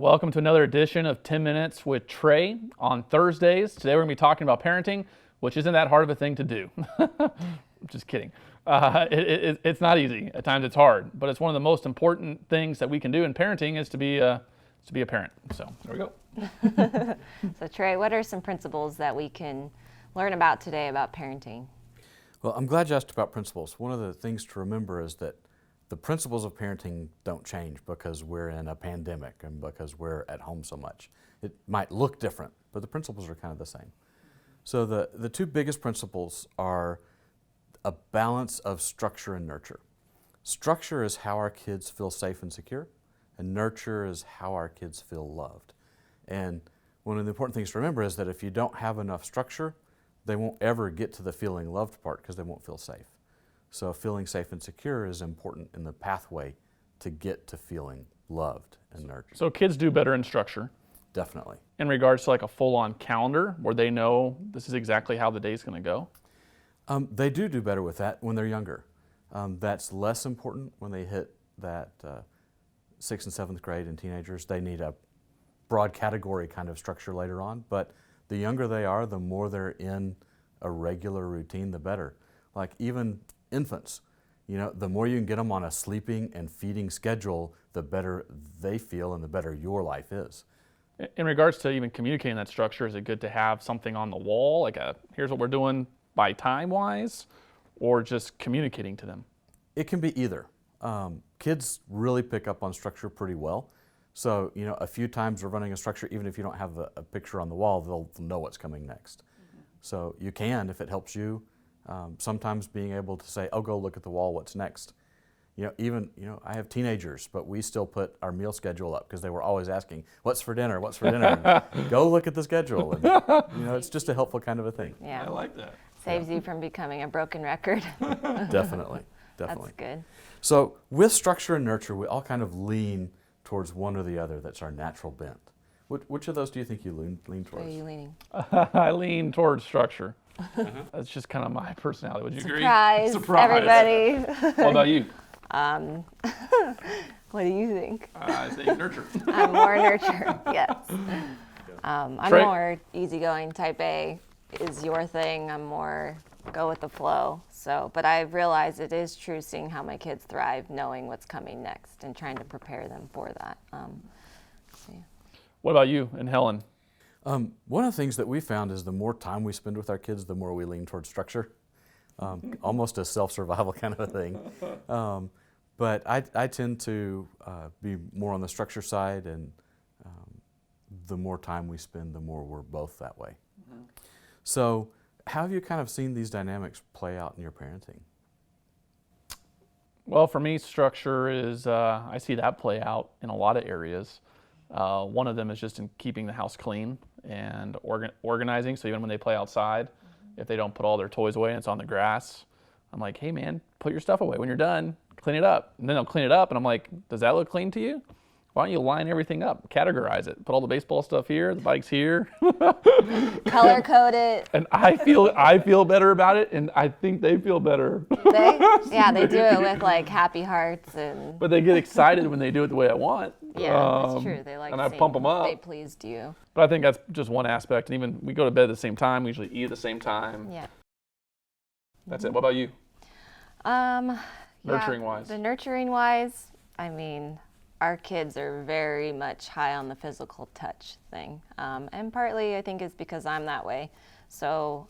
Welcome to another edition of 10 Minutes with Trey on Thursdays. Today we're going to be talking about parenting, which isn't that hard of a thing to do. Just kidding. It's not easy. At times it's hard, but it's one of the most important things that we can do in parenting is to be a parent. So there we go. So Trey, what are some principles that we can learn about today about parenting? Well, I'm glad you asked about principles. One of the things to remember is that the principles of parenting don't change because we're in a pandemic and because we're at home so much. It might look different, but the principles are kind of the same. So the two biggest principles are a balance of structure and nurture. Structure is how our kids feel safe and secure, and nurture is how our kids feel loved. And one of the important things to remember is that if you don't have enough structure, they won't ever get to the feeling loved part because they won't feel safe. So feeling safe and secure is important in the pathway to get to feeling loved and nurtured. So kids do better in structure. Definitely. In regards to like a full-on calendar where they know this is exactly how the day's going to go? They do better with that when they're younger. That's less important when they hit that 6th and 7th grade and teenagers. They need a broad category kind of structure later on, but the younger they are, the more they're in a regular routine, the better. Like even infants, the more you can get them on a sleeping and feeding schedule, the better they feel and the better your life is. In regards to even communicating that structure, is it good to have something on the wall, like here's what we're doing by time-wise, or just communicating to them? It can be either. Kids really pick up on structure pretty well. So, a few times we're running a structure, even if you don't have a picture on the wall, they'll know what's coming next. Mm-hmm. So you can, if it helps you, sometimes being able to say, oh, go look at the wall, what's next? I have teenagers, but we still put our meal schedule up because they were always asking, what's for dinner, what's for dinner? And go look at the schedule. And, it's just a helpful kind of a thing. Yeah, I like that. Saves you from becoming a broken record. Definitely. That's good. So with structure and nurture, we all kind of lean towards one or the other. That's our natural bent. Which of those do you think you lean towards? Where are you leaning? I lean towards structure. That's just kind of my personality. Would you agree? Surprise, everybody. What about you? What do you think? I think nurture. I'm more nurture, yes. I'm Trey? more easygoing, type A is your thing. I'm more go with the flow. But I've realized it is true seeing how my kids thrive, knowing what's coming next and trying to prepare them for that. Yeah. What about you and Helen? One of the things that we found is the more time we spend with our kids, the more we lean towards structure. Almost a self-survival kind of a thing. But I tend to be more on the structure side, and the more time we spend, the more we're both that way. Mm-hmm. So how have you kind of seen these dynamics play out in your parenting? Well, for me, structure is, I see that play out in a lot of areas. One of them is just in keeping the house clean and organizing. So even when they play outside, if they don't put all their toys away and it's on the grass, I'm like, hey man, put your stuff away. When you're done, clean it up. And then they'll clean it up and I'm like, does that look clean to you? Why don't you line everything up, categorize it, put all the baseball stuff here, the bike's here. Color code it. And I feel better about it, and I think they feel better. They do it with like happy hearts and. But they get excited when they do it the way I want. Yeah, that's true. They like. And I pump them up. They pleased you. But I think that's just one aspect. And even we go to bed at the same time. We usually eat at the same time. Yeah. That's it. What about you? Nurturing wise. The nurturing wise, I mean, our kids are very much high on the physical touch thing. And partly I think it's because I'm that way. So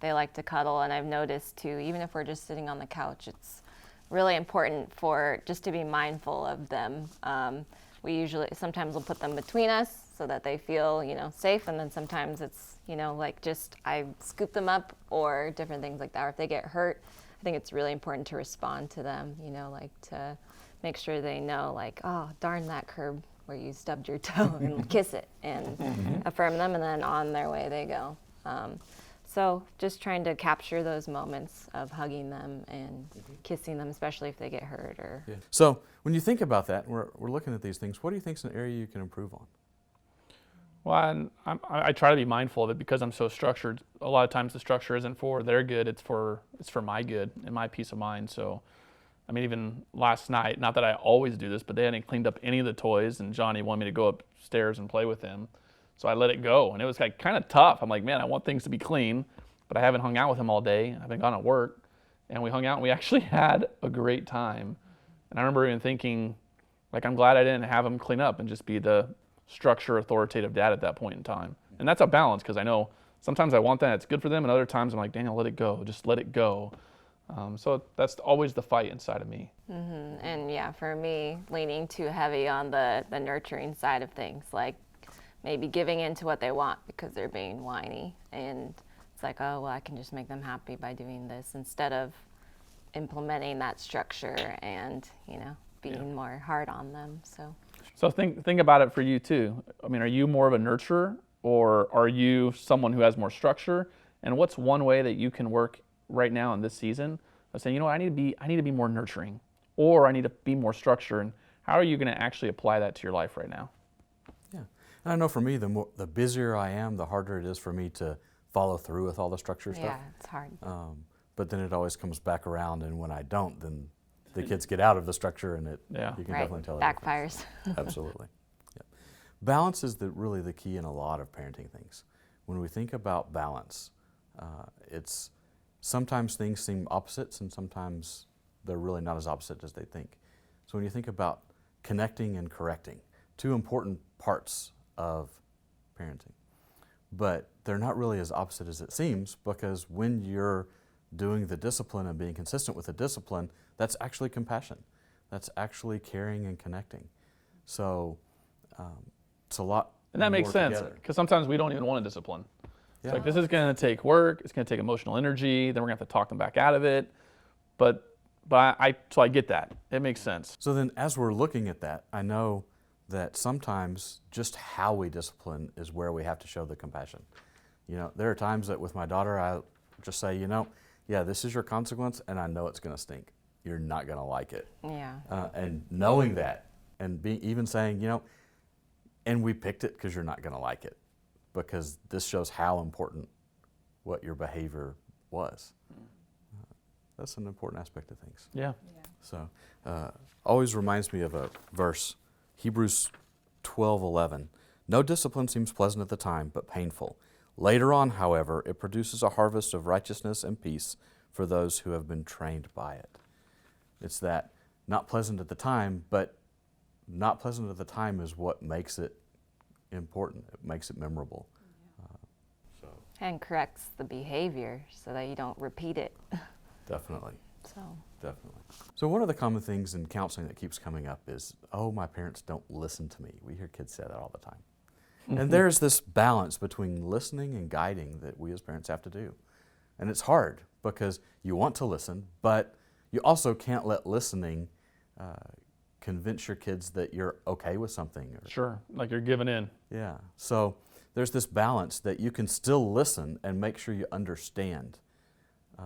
they like to cuddle, and I've noticed too, even if we're just sitting on the couch, it's really important for just to be mindful of them. Sometimes we'll put them between us so that they feel, safe. And then sometimes it's, I scoop them up or different things like that. Or if they get hurt, I think it's really important to respond to them, to make sure they know, oh, darn that curb where you stubbed your toe, and kiss it and affirm them, and then on their way they go. So just trying to capture those moments of hugging them and kissing them, especially if they get hurt. Yeah. So when you think about that, we're looking at these things, what do you think is an area you can improve on? Well, I try to be mindful of it because I'm so structured. A lot of times the structure isn't for their good, it's for my good and my peace of mind. So I mean, even last night, not that I always do this, but they hadn't cleaned up any of the toys, and Johnny wanted me to go upstairs and play with him. So I let it go, and it was like kind of tough. I'm like, man, I want things to be clean, but I haven't hung out with him all day. I've been gone at work, and we hung out, and we actually had a great time. And I remember even thinking, like, I'm glad I didn't have him clean up and just be the structure, authoritative dad at that point in time. And that's a balance, because I know sometimes I want that, it's good for them, and other times I'm like, Daniel, let it go, just let it go. So that's always the fight inside of me. And yeah, for me, leaning too heavy on the nurturing side of things, like maybe giving in to what they want because they're being whiny. And it's like, oh, well, I can just make them happy by doing this, instead of implementing that structure and, being more hard on them. So think about it for you too. I mean, are you more of a nurturer, or are you someone who has more structure? And what's one way that you can work right now in this season of saying, I need to be more nurturing, or I need to be more structure, and how are you going to actually apply that to your life right now? Yeah, and I know for me, the busier I am, the harder it is for me to follow through with all the structure stuff. yeah, it's hard. But then it always comes back around, and when I don't, then the kids get out of the structure, and you can Right. definitely tell it Backfires. Absolutely. Yeah. Balance is really the key in a lot of parenting things. When we think about balance, it's sometimes things seem opposites, and sometimes they're really not as opposite as they think. So when you think about connecting and correcting, two important parts of parenting, but they're not really as opposite as it seems, because when you're doing the discipline and being consistent with the discipline, that's actually compassion. That's actually caring and connecting. So it's a lot. And that makes more sense, together. because sometimes we don't even want to discipline. Yeah. It's like, this is going to take work, it's going to take emotional energy, then we're going to have to talk them back out of it. But so I get that. It makes sense. So then as we're looking at that, I know that sometimes just how we discipline is where we have to show the compassion. There are times that with my daughter, I just say, yeah, this is your consequence, and I know it's going to stink. You're not going to like it. Yeah. And knowing that, and even saying, and we picked it because you're not going to like it, because this shows how important what your behavior was. That's an important aspect of things. Yeah. So always reminds me of a verse, Hebrews 12:11. No discipline seems pleasant at the time, but painful. Later on, however, it produces a harvest of righteousness and peace for those who have been trained by it. It's that not pleasant at the time, but not pleasant at the time is what makes it important. It makes it memorable. And corrects the behavior so that you don't repeat it. Definitely. Definitely. So one of the common things in counseling that keeps coming up is, oh, my parents don't listen to me. We hear kids say that all the time. And there's this balance between listening and guiding that we as parents have to do. And it's hard because you want to listen, but you also can't let listening convince your kids that you're okay with something. Sure, like you're giving in. Yeah. So there's this balance that you can still listen and make sure you understand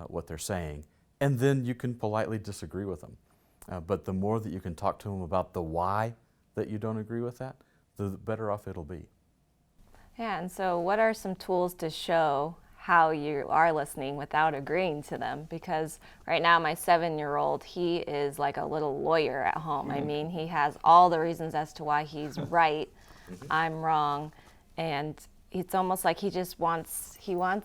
what they're saying, and then you can politely disagree with them. But the more that you can talk to them about the why that you don't agree with that, the better off it'll be. Yeah, and so what are some tools to show how you are listening without agreeing to them? Because right now my 7-year-old, he is like a little lawyer at home. I mean, he has all the reasons as to why he's right, I'm wrong, and it's almost like he wants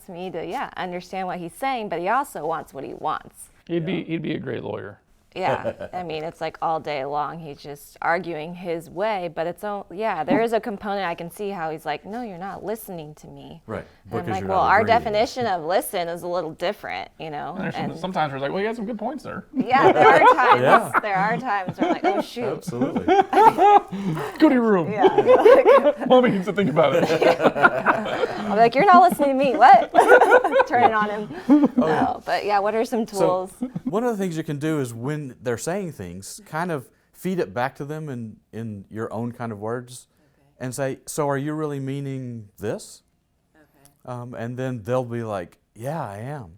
me to understand what he's saying, but he also wants what he wants. He'd be a great lawyer. Yeah, I mean, it's like all day long he's just arguing his way, but there is a component I can see how he's like, no, you're not listening to me. Right. And I'm like, well, our definition of listen is a little different, And sometimes we're like, well, you got some good points there. Yeah, there are times. Yeah. There are times where I'm like, oh shoot. Absolutely. Goody room. Yeah. Mommy needs to think about it. I'm like, you're not listening to me. What? Turn it on him. No, but yeah, what are some tools? So one of the things you can do is when they're saying things, kind of feed it back to them in your own kind of words, and say, so are you really meaning this? Okay. And then they'll be like, yeah, I am.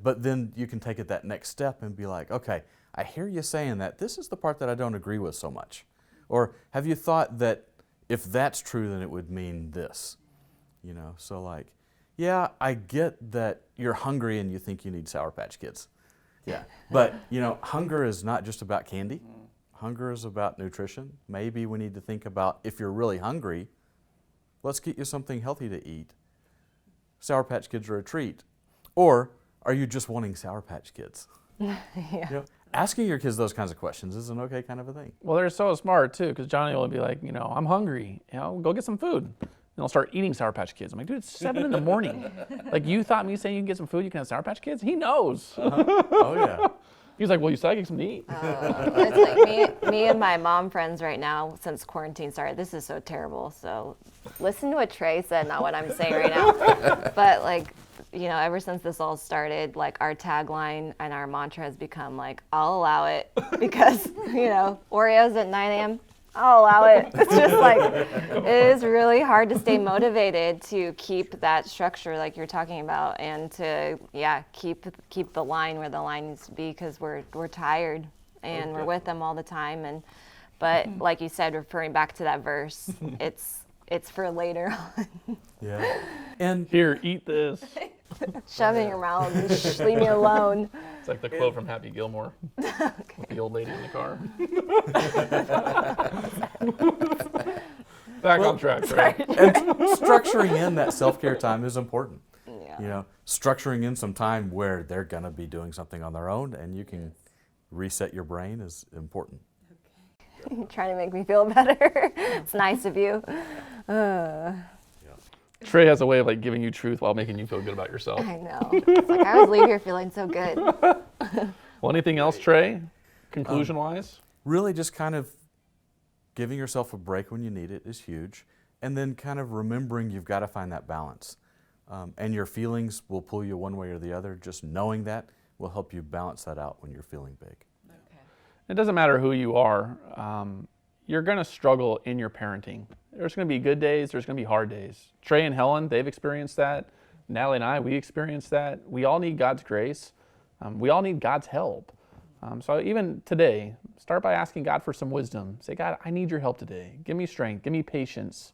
But then you can take it that next step and be like, okay, I hear you saying that. This is the part that I don't agree with so much. Or have you thought that if that's true, then it would mean this? So like, yeah, I get that you're hungry and you think you need Sour Patch Kids. Yeah, but hunger is not just about candy. Hunger is about nutrition. Maybe we need to think about, if you're really hungry, let's get you something healthy to eat. Sour Patch Kids are a treat. Or are you just wanting Sour Patch Kids? Yeah. Asking your kids those kinds of questions is an okay kind of a thing. Well, they're so smart too, because Johnny will be like, I'm hungry. Go get some food. And I'll start eating Sour Patch Kids. I'm like, dude, it's 7 in the morning. Like, you thought me saying you can get some food, you can have Sour Patch Kids? He knows. Oh, yeah. He's like, well, you said I get some to eat. It's like me and my mom friends right now, since quarantine started, this is so terrible. So listen to what Trey said, not what I'm saying right now. But like, ever since this all started, like our tagline and our mantra has become like, I'll allow it, because, Oreos at 9 a.m., I'll allow it. It's just like, it is really hard to stay motivated to keep that structure like you're talking about, and to, keep the line where the line needs to be, because we're tired and we're with them all the time. But like you said, referring back to that verse, it's for later on. Yeah. And Here, eat this. Shove it in your mouth and leave me alone. It's like the quote from Happy Gilmore with the old lady in the car. Back on track, Trey. and structuring in that self-care time is important. Yeah. Structuring in some time where they're going to be doing something on their own and you can reset your brain is important. You're trying to make me feel better. It's nice of you. Trey has a way of like giving you truth while making you feel good about yourself. I know. It's like I always leave here feeling so good. Well, anything else, Trey, conclusion-wise? Really just kind of giving yourself a break when you need it is huge. And then kind of remembering you've got to find that balance. And your feelings will pull you one way or the other. Just knowing that will help you balance that out when you're feeling big. Okay. It doesn't matter who you are. You're going to struggle in your parenting. There's going to be good days. There's going to be hard days. Trey and Helen, they've experienced that. Natalie and I, we experienced that. We all need God's grace. We all need God's help. So even today, start by asking God for some wisdom. Say, God, I need your help today. Give me strength. Give me patience.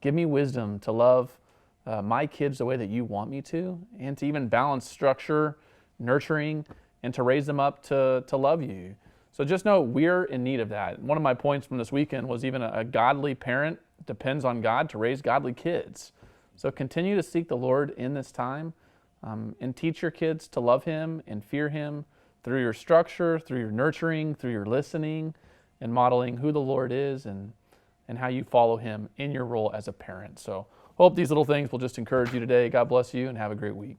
Give me wisdom to love my kids the way that you want me to, and to even balance structure, nurturing, and to raise them up to love you. So just know we're in need of that. One of my points from this weekend was even a godly parent depends on God to raise godly kids. So continue to seek the Lord in this time, and teach your kids to love Him and fear Him through your structure, through your nurturing, through your listening, and modeling who the Lord is and how you follow Him in your role as a parent. So hope these little things will just encourage you today. God bless you and have a great week.